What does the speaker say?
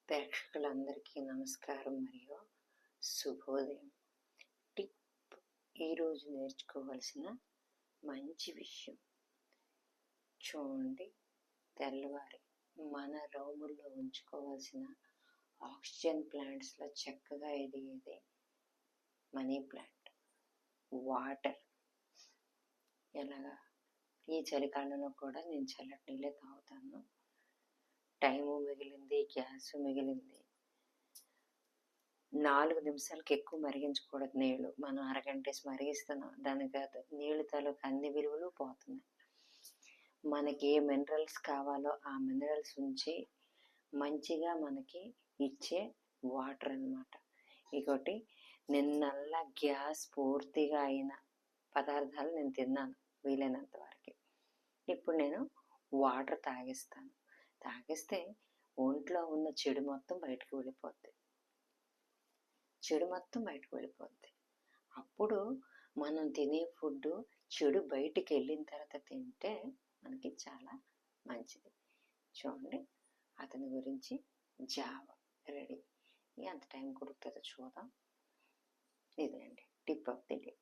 ప్రేక్షకులందరికీ నమస్కారం మరియు శుభోదయం. టిప్: ఈరోజు నేర్చుకోవలసిన మంచి విషయం చూడండి. తెల్లవారి మన రూముల్లో ఉంచుకోవాల్సిన ఆక్సిజన్ ప్లాంట్స్లో చక్కగా ఎదిగేది మనీ ప్లాంట్. వాటర్ ఎలాగా ఈ చలికాలంలో కూడా నేను చల్లటి నీళ్ళే తాగుతాను. టైము మిగిలింది, గ్యాస్ మిగిలింది. 4 నిమిషాలకి ఎక్కువ మరిగించకూడదు నీళ్ళు. మనం అరగంటేసి మరిగిస్తున్నాం, దాని కాదు నీళ్ళు తాలూకు అన్ని విలువలు పోతున్నాయి. మనకి ఏ మినరల్స్ కావాలో ఆ మినరల్స్ ఉంచి మంచిగా మనకి ఇచ్చే వాటర్ అన్నమాట. ఇంకోటి, నిన్నల్లా గ్యాస్ పూర్తిగా అయిన పదార్థాలు నేను తిన్నాను వీలైనంత వరకు. ఇప్పుడు నేను వాటర్ తాగిస్తే ఒంట్లో ఉన్న చెడు మొత్తం బయటకు వెళ్ళిపోద్ది. అప్పుడు మనం తినే ఫుడ్ చెడు బయటికి వెళ్ళిన తర్వాత తింటే మనకి చాలా మంచిది. చూడండి, అతని గురించి జావా రెడీ. ఎంత టైం కుడుతుందో చూద్దాం. ఇదండి టిప్ ఆఫ్ ది డే.